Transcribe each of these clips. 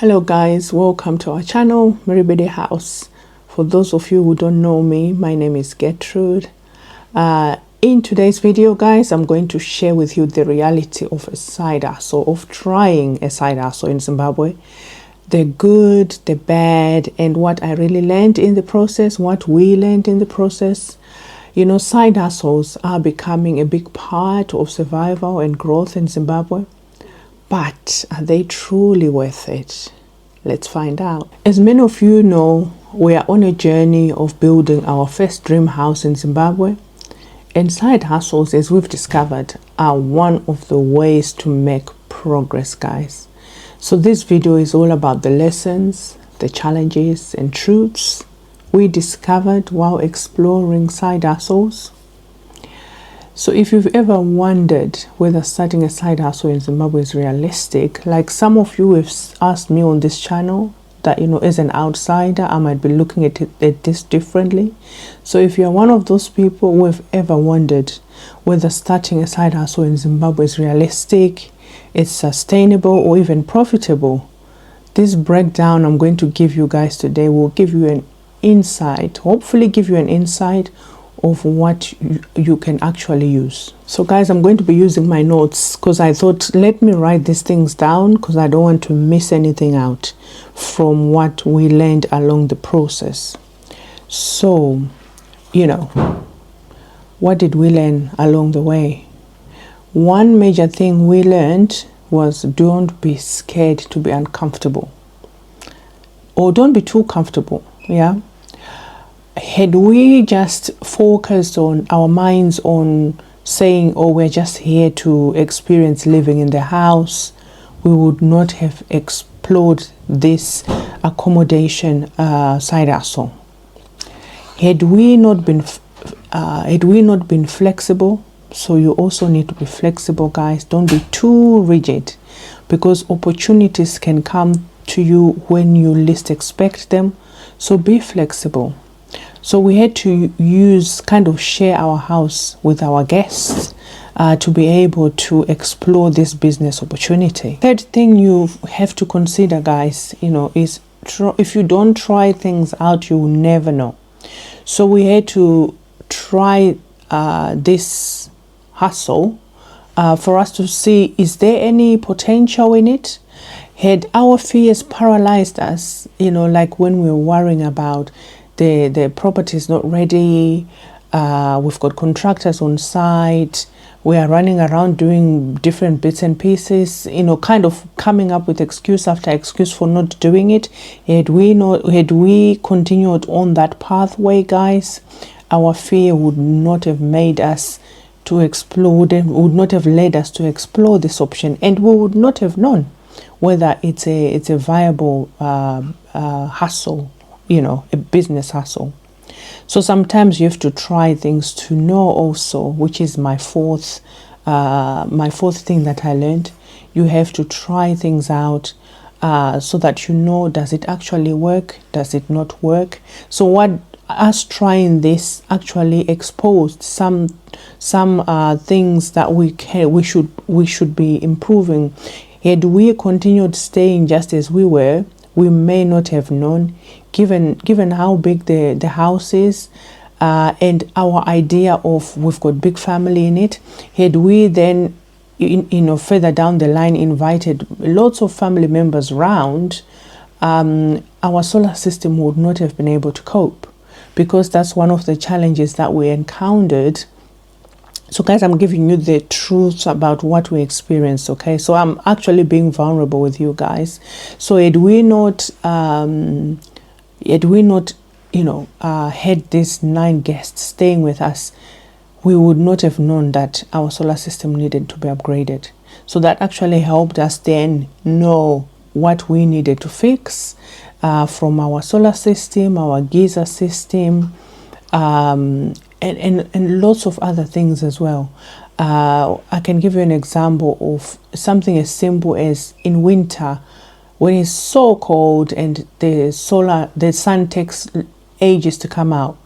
Hello guys, welcome to our channel, Mhiribidi House. For those of you who don't know me, my name is Gertrude. In today's video guys, I'm going to share with you the reality of a side hustle, of trying a side hustle in Zimbabwe. The good, the bad, and what I really learned in the process, what we learned in the process. You know, side hustles are becoming a big part of survival and growth in Zimbabwe. But are they truly worth it? Let's find out. As many of you know, we are on a journey of building our first dream house in Zimbabwe. And side hustles, as we've discovered, are one of the ways to make progress, guys. So this video is all about the lessons, the challenges and truths we discovered while exploring side hustles. So if you've ever wondered whether starting a side hustle in Zimbabwe is realistic, like some of you have asked me on this channel, that, you know, as an outsider, I might be looking at this differently. So if you're one of those people who have ever wondered whether starting a side hustle in Zimbabwe is realistic, it's sustainable, or even profitable, this breakdown I'm going to give you guys today will give you an insight, hopefully give you an insight of what you can actually use. So guys, I'm going to be using my notes because I thought, let me write these things down because I don't want to miss anything out from what we learned along the process. So, you know, what did we learn along the way? One major thing we learned was don't be scared to be uncomfortable, or don't be too comfortable. Yeah. Had we just focused on our minds on saying, oh, we're just here to experience living in the house, we would not have explored this accommodation side hustle. Had we not been flexible, so you also need to be flexible, guys. Don't be too rigid, because opportunities can come to you when you least expect them. So be flexible. So we had to share our house with our guests to be able to explore this business opportunity. Third thing you have to consider, guys, you know, is if you don't try things out, you will never know. So we had to try this hustle for us to see, is there any potential in it? Had our fears paralyzed us, you know, like when we were worrying about the property is not ready, we've got contractors on site, we are running around doing different bits and pieces, you know, kind of coming up with excuse after excuse for not doing it. Had we continued on that pathway, guys, our fear would not have made us to explore them, would not have led us to explore this option, and we would not have known whether it's a viable hustle, you know, a business hustle. So sometimes you have to try things to know also, which is my fourth thing that I learned. You have to try things out so that you know, does it actually work, does it not work? So what us trying this actually exposed some things that we should be improving. Had we continued staying just as we were, we may not have known, given how big the house is, and our idea of we've got big family in it. Had we then, you know, further down the line invited lots of family members round, our solar system would not have been able to cope, because that's one of the challenges that we encountered. So guys, I'm giving you the truth about what we experienced, okay? So I'm actually being vulnerable with you guys. So had we not, you know, had these 9 guests staying with us, we would not have known that our solar system needed to be upgraded. So that actually helped us then know what we needed to fix from our solar system, our geyser system, and lots of other things as well. I can give you an example of something as simple as in winter, when it's so cold and the sun takes ages to come out.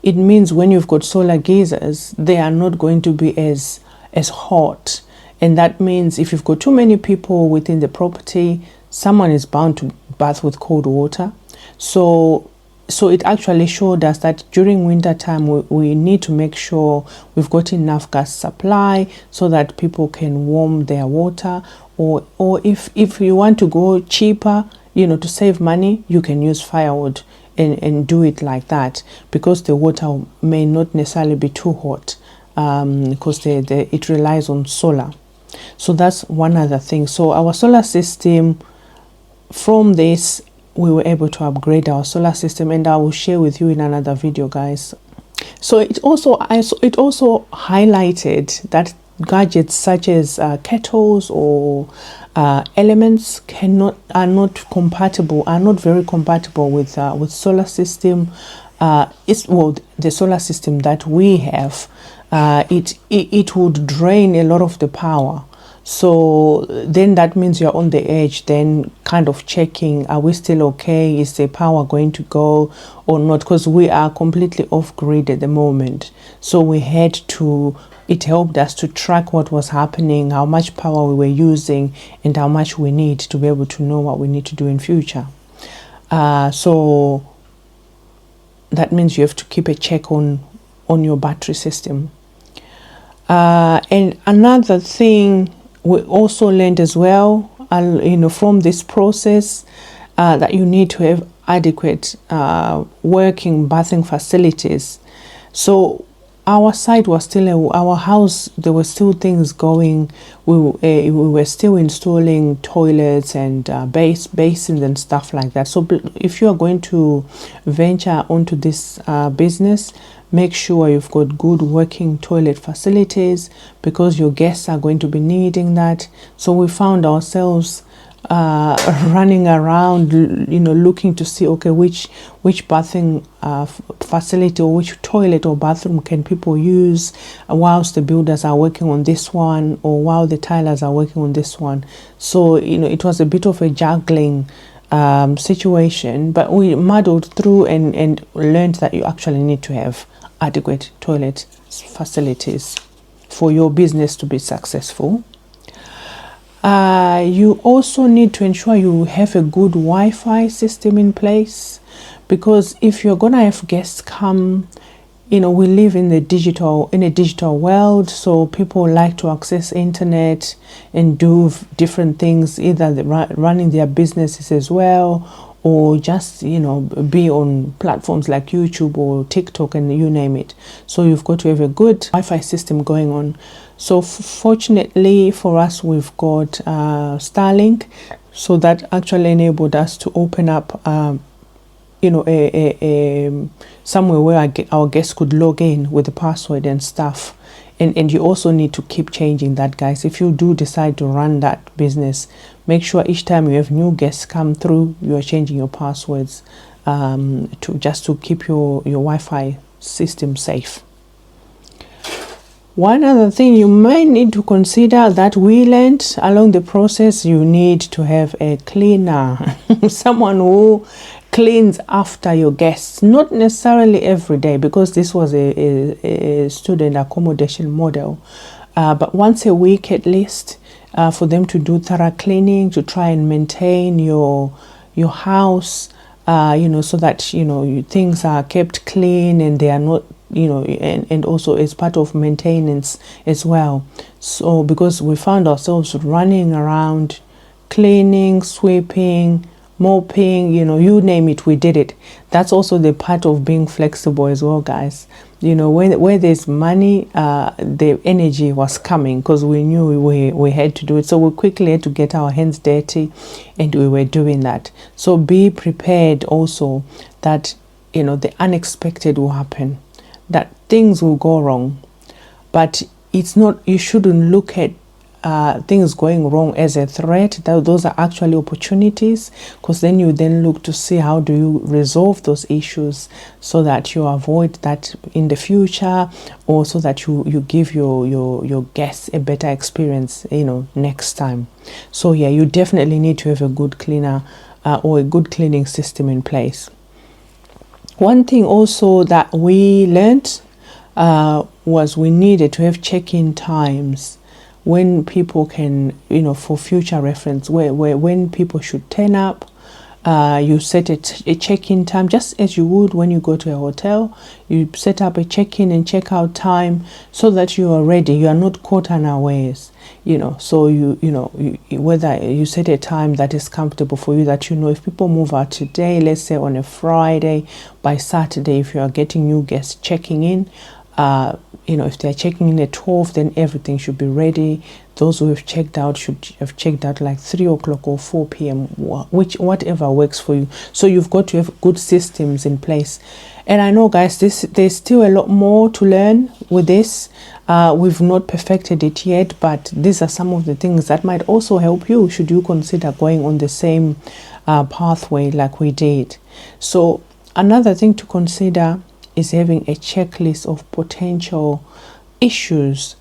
It means when you've got solar geysers, they are not going to be as hot. And that means if you've got too many people within the property, someone is bound to bath with cold water. So it actually showed us that during winter time we need to make sure we've got enough gas supply so that people can warm their water, or if you want to go cheaper, to save money, you can use firewood and do it like that, because the water may not necessarily be too hot, because it relies on solar. So that's one other thing. So our solar system, from this we were able to upgrade our solar system, and I will share with you in another video, guys. So it also highlighted that gadgets such as kettles or elements are not very compatible with solar system. The solar system that we have, it would drain a lot of the power. So then that means you're on the edge, then kind of checking, are we still okay? Is the power going to go or not? Because we are completely off grid at the moment. So it helped us to track what was happening, how much power we were using, and how much we need to be able to know what we need to do in future. So that means you have to keep a check on your battery system. And another thing we also learned as well, from this process, that you need to have adequate working bathing facilities. So our site was still our house. There were still things going. We were still installing toilets and basins and stuff like that. So if you are going to venture onto this business, make sure you've got good working toilet facilities, because your guests are going to be needing that. So we found ourselves running around, looking to see, okay, which bathing facility or which toilet or bathroom can people use whilst the builders are working on this one, or while the tilers are working on this one. So it was a bit of a juggling situation, but we muddled through and learned that you actually need to have adequate toilet facilities for your business to be successful. You also need to ensure you have a good Wi-Fi system in place, because if you're gonna have guests come, we live in a digital world, so people like to access internet and do different things, either running their businesses as well, or just be on platforms like YouTube or TikTok and you name it. So you've got to have a good Wi-Fi system going on. So fortunately for us, we've got Starlink, so that actually enabled us to open up somewhere where our guests could log in with the password and stuff. And you also need to keep changing that, guys. If you do decide to run that business, make sure each time you have new guests come through, you are changing your passwords to keep your Wi-Fi system safe. One other thing you might need to consider that we learned along the process, you need to have a cleaner, someone who cleans after your guests, not necessarily every day, because this was a student accommodation model, but once a week at least, for them to do thorough cleaning, to try and maintain your house, so that things are kept clean and they are not, and also as part of maintenance as well. So because we found ourselves running around, cleaning, sweeping, mopping, you name it, we did it. That's also the part of being flexible as well, guys. Where there's money, the energy was coming, because we knew we had to do it. So we quickly had to get our hands dirty, and we were doing that. So be prepared also that the unexpected will happen, that things will go wrong, but it's not, you shouldn't look at things going wrong as a threat. Those are actually opportunities, because then you look to see how do you resolve those issues so that you avoid that in the future, or so that you give your guests a better experience next time. So yeah, you definitely need to have a good cleaner or a good cleaning system in place. One thing also that we learned was we needed to have check-in times when people can, you know, for future reference, where when people should turn up. You set a check-in time, just as you would when you go to a hotel. You set up a check-in and check-out time so that you are ready. You are not caught unawares, you know. So whether you set a time that is comfortable for you, that you know if people move out today, let's say on a Friday, by Saturday, if you are getting new guests checking in, you know, if they're checking in at 12, then everything should be ready. Those who have checked out should have checked out like 3 o'clock or 4 p.m, whatever works for you. So you've got to have good systems in place. And I know, guys, there's still a lot more to learn with this. We've not perfected it yet, but these are some of the things that might also help you should you consider going on the same pathway like we did. So another thing to consider is having a checklist of potential issues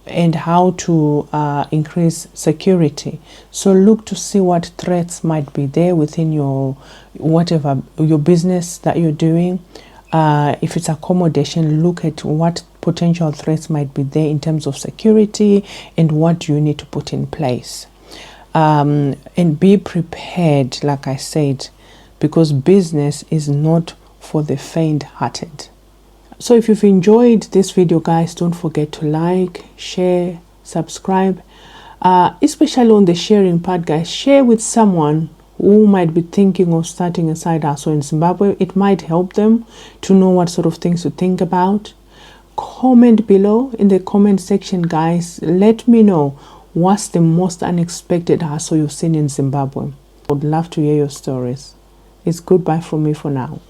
and how to increase security. So look to see what threats might be there within your business that you're doing. If it's accommodation, look at what potential threats might be there in terms of security and what you need to put in place. And be prepared, like I said, because business is not for the faint-hearted. So if you've enjoyed this video, guys, don't forget to like, share, subscribe, especially on the sharing part, guys. Share with someone who might be thinking of starting a side hustle in Zimbabwe. It might help them to know what sort of things to think about. Comment below in the comment section, guys. Let me know what's the most unexpected hustle you've seen in Zimbabwe. I would love to hear your stories. It's goodbye from me for now.